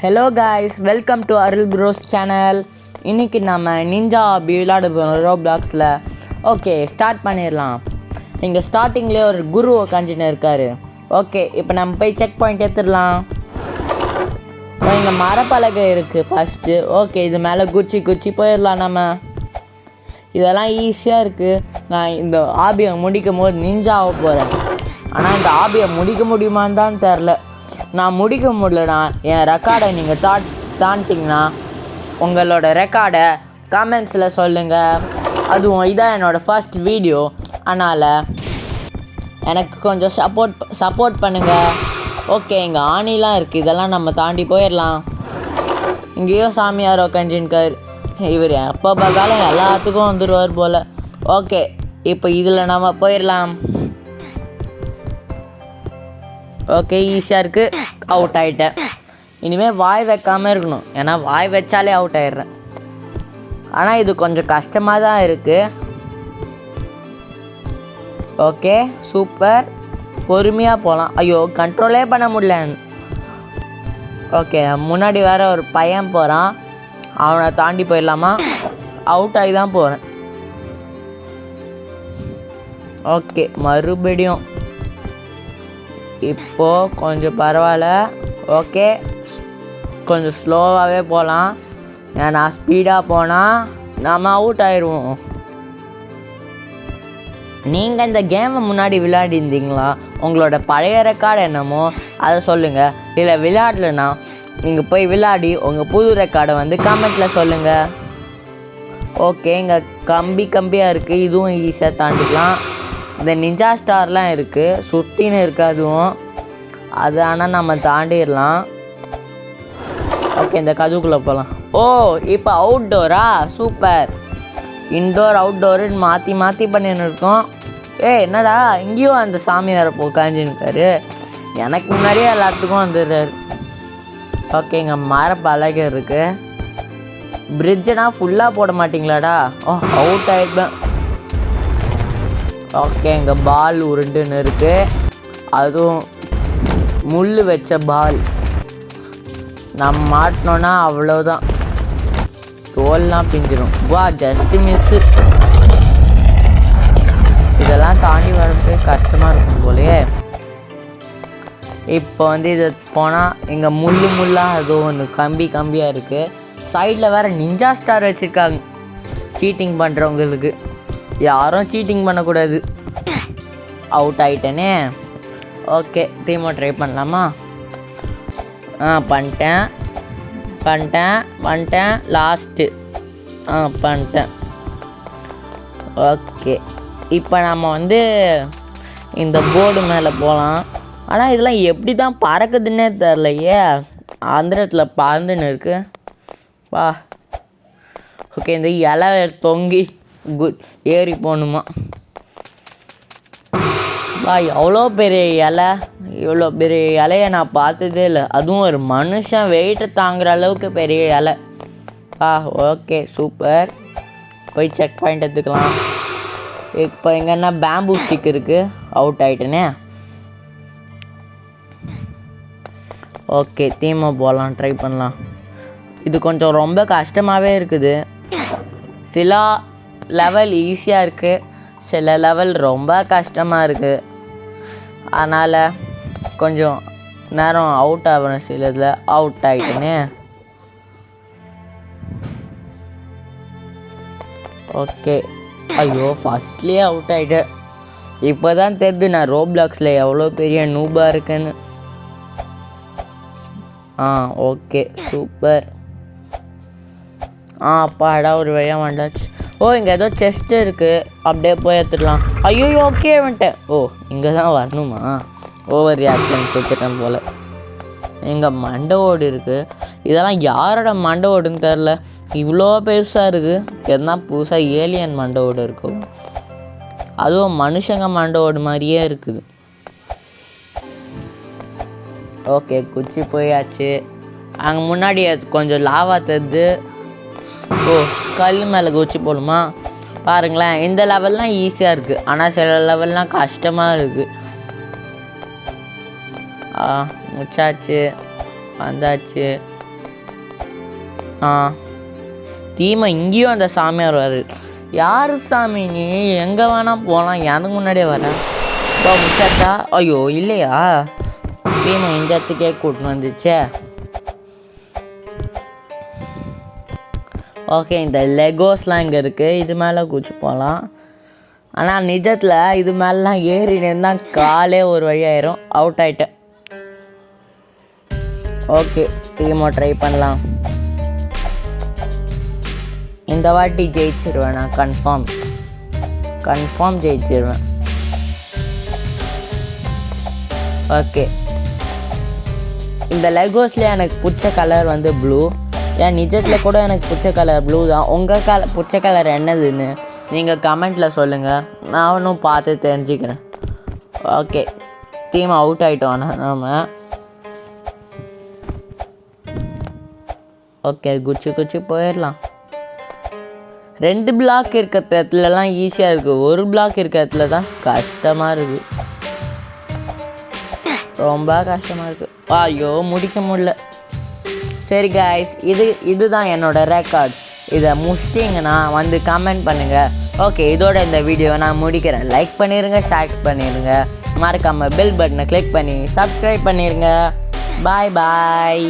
Hello guys, welcome to Arul bros channel. இன்றைக்கி நம்ம ninja ஆபி விளையாட போகிறோம் ரோப்ளாக்ஸில். ஓகே, ஸ்டார்ட் பண்ணிடலாம். இங்கே ஸ்டார்டிங்லேயே ஒரு குரு உக்காஞ்சின்னு இருக்கார். ஓகே, இப்போ நம்ம போய் செக் பாயிண்ட் எடுத்துடலாம். இங்கே மரப்பலகை இருக்குது ஃபஸ்ட்டு. ஓகே, இது மேலே குச்சி போயிடலாம். நம்ம இதெல்லாம் ஈஸியாக இருக்குது. நான் இந்த ஆபியை முடிக்கும் போது நிஞ்சா ஆக போகிறேன். ஆனால் இந்த ஆபியை முடிக்க முடியுமான்னு தான் தெரில. நான் முடிக்க முடியலண்ணா, என் ரெக்கார்டை நீங்கள் தாண்டிங்கன்னா உங்களோட ரெக்கார்டை கமெண்ட்ஸில் சொல்லுங்கள். அதுவும் இதான் என்னோடய ஃபர்ஸ்ட் வீடியோ, அதனால் எனக்கு கொஞ்சம் சப்போர்ட் பண்ணுங்கள். ஓகே, இங்கே ஆணிலாம் இருக்குது, இதெல்லாம் நம்ம தாண்டி போயிடலாம். இங்கேயோ சாமியார் உக்காஞ்சின்கார். இவர் எப்போ பார்த்தாலும் எல்லாத்துக்கும் வந்துடுவார் போல். ஓகே, இப்போ இதில் நம்ம போயிடலாம். ஓகே, ஈஸியாக இருக்குது. அவுட் ஆகிட்டேன். இனிமேல் வாய் வைக்காமல் இருக்கணும், ஏன்னா வாய் வச்சாலே அவுட் ஆகிடுறேன். ஆனால் இது கொஞ்சம் கஷ்டமாக தான் இருக்குது. Okay, super. பொறுமையாக போகலாம். ஐயோ, கண்ட்ரோலே பண்ண முடியல. ஓகே, முன்னாடி வேறு ஒரு பையன் போகிறான், அவனை தாண்டி போயிடலாமா? அவுட் ஆகி தான் போகிறேன். ஓகே, மறுபடியும் இப்போது கொஞ்சம் பரவாயில்ல. ஓகே, கொஞ்சம் ஸ்லோவாகவே போகலாம், ஏன்னா ஸ்பீடாக போனால் நம்ம அவுட் ஆயிடுவோம். நீங்கள் இந்த கேமை முன்னாடி விளையாடிருந்தீங்களா? உங்களோட பழைய ரெக்கார்டு என்னமோ அதை சொல்லுங்கள். இல்லை விளையாடலைன்னா நீங்கள் போய் விளையாடி உங்கள் புது ரெக்கார்டை வந்து கமெண்ட்டில் சொல்லுங்கள். ஓகே, இங்கே கம்பியாக இருக்குது, இதுவும் ஈஸியாக தாண்டிக்கலாம். இந்த நிஞ்சா ஸ்டார்லாம் இருக்குது, சுற்றின்னு இருக்குது அதுவும். அது ஆனால் நம்ம தாண்டிடலாம். ஓகே, இந்த கதுக்குள்ளே போகலாம். ஓ, இப்போ அவுட்டோரா? சூப்பர். இன்டோர் அவுட்டோருன்னு மாற்றி பண்ணின்னு இருக்கோம். என்னடா இங்கேயும் அந்த சாமியாரை உட்காந்துருக்காரு. எனக்கு முன்னாடியே எல்லாத்துக்கும் வந்துடுறாரு. ஓகே, இங்கே மரப்பலகை இருக்குது. பிரிட்ஜுனா ஃபுல்லாக போட மாட்டிங்களாடா? ஓ, அவுட் ஆகிடுவேன். ஓகே, இங்கே பால் உருண்டுன்னு இருக்குது, அதுவும் முள் வச்ச பால். நம்ம மாட்டினோன்னா அவ்வளோதான், தோல்லாம் பிஞ்சிடும். வா, ஜஸ்ட்டு மிஸ்ஸு. இதெல்லாம் தாண்டி வரது கஷ்டமாக இருக்கும் போலையே. இப்போ வந்து இதை போனால் இங்கே முள்ளாக அதுவும் ஒன்று கம்பியாக இருக்குது. சைடில் வேறு நிஞ்சா ஸ்டார் வச்சுருக்காங்க. சீட்டிங் பண்ணுறவங்களுக்கு யாரும் சீட்டிங் பண்ணக்கூடாது. அவுட் ஆகிட்டேனே. ஓகே, திரும்ப ட்ரை பண்ணலாமா? பண்ணிட்டேன். லாஸ்ட்டு பண்ணிட்டேன். ஓகே, இப்போ நம்ம வந்து இந்த போர்டு மேலே போகலாம். ஆனால் இதெல்லாம் எப்படி தான் பறக்குதுன்னே தெரிலையே. அந்த இடத்துல பறந்துன்னு இருக்கு. வா. ஓகே, இந்த இலை தொங்கி ஏறி போகணுமா? வா, எவ்வளோ பெரிய இலை. இவ்வளோ பெரிய இலையை நான் பார்த்ததே இல்லை. அதுவும் ஒரு மனுஷன் வெயிட்டை தாங்குகிற அளவுக்கு பெரிய இலை. Okay, super. போய் செக் பாயிண்ட் எடுத்துக்கலாம். இப்போ எங்கன்னா பேம்பூ ஸ்டிக் இருக்குது. அவுட் ஆகிட்டேனே. ஓகே, தீமை போகலாம், ட்ரை பண்ணலாம். இது கொஞ்சம் ரொம்ப கஷ்டமாகவே இருக்குது. சில லெவல் ஈஸியாக இருக்குது, சில லெவல் ரொம்ப கஷ்டமாக இருக்குது. அதனால் கொஞ்சம் நேரம் அவுட் ஆகணும். சில இதில் அவுட் ஆகிட்டேனே. ஓகே, ஐயோ, ஃபஸ்ட்லேயே அவுட் ஆகிட்டேன். இப்போ தான் தெரியுது நான் ரோப்ளாக்ஸில் எவ்வளோ பெரிய நூபாக இருக்குன்னு. Okay, super. அப்பாடா, ஒரு வழியாக வந்தாச்சு. ஓ, இங்கே ஏதோ செஸ்ட் இருக்குது, அப்படியே போய் எடுத்துடலாம். ஐயோ, ஓகே வந்துட்டேன். ஓ, இங்கே தான் வரணுமா? ஓவர் ரியாக்ஷன் கொடுத்துட்டேன் போல். இங்கே மண்டை ஓடு இருக்குது. இதெல்லாம் யாரோட மண்டை ஓடுன்னு தெரில, இவ்வளோ பெருசாக இருக்குது. எதுனா புதுசாக ஏலியன் மண்டை ஓடு இருக்கும், அதுவும் மனுஷங்க மண்டை ஓடு மாதிரியே இருக்குது. ஓகே, குச்சி போயாச்சு. அங்கே முன்னாடி கொஞ்சம் லாவா தெரியுது. ஓ, கல் மேலே குச்சி போடுமா? பாருங்களேன், இந்த லெவல்லாம் ஈஸியாக இருக்குது, ஆனால் சில லெவல்லாம் கஷ்டமாக இருக்குது. முடிச்சாச்சு, வந்தாச்சு. தீமை இங்கேயும் அந்த சாமியார் வராரு. யார் சாமி நீ? எங்கே வேணால் போகலாம், எனக்கு முன்னாடியே வர முச்சாச்சா? ஐயோ இல்லையா, தீமை இந்த இடத்துக்கே கூட்டின்னு வந்துச்சே. ஓகே, இந்த லெகோஸ்லாம் இங்கே இருக்குது, இது மேலே குச்சி போகலாம். ஆனால் நிஜத்தில் இது மேலாம் ஏறினு தான் காலே ஒரு வழியாயிரும். அவுட் ஆகிட்டேன். ஓகே, டீமோ ட்ரை பண்ணலாம். இந்த வாட்டி ஜெயிச்சிருவேன் நான், கன்ஃபார்ம் ஜெயிச்சிருவேன். ஓகே, இந்த லெகோஸில் எனக்கு பிடிச்ச கலர் வந்து ப்ளூ. ஏன் நிஜத்தில் கூட எனக்கு பிடிச்ச கலர் ப்ளூ தான். உங்கள் பிடிச்ச கலர் என்னதுன்னு நீங்கள் கமெண்ட்டில் சொல்லுங்கள், நானும் பார்த்து தெரிஞ்சுக்கிறேன். ஓகே, டீம் அவுட் ஆகிட்டோம் நம்ம. ஓகே, குச்சி போயிடலாம். 2 பிளாக் இருக்கிற இடத்துலலாம் ஈஸியாக இருக்குது, 1 பிளாக் இருக்கிற இடத்துல தான் கஷ்டமாக இருக்குது, ரொம்ப கஷ்டமாக இருக்குது. ஐயோ முடிக்க முடியல. சரி காய்ஸ், இதுதான் என்னோடய ரெக்கார்ட். இதை முடிச்சிட்டிங்கன்னா வந்து கமெண்ட் பண்ணுங்கள். ஓகே, இதோட இந்த வீடியோவை நான் முடிக்கிறேன். லைக் பண்ணிடுங்க, ஷேர் பண்ணிடுங்க, மறக்காமல் பெல் பட்டனை கிளிக் பண்ணி சப்ஸ்கிரைப் பண்ணிடுங்க. பாய்.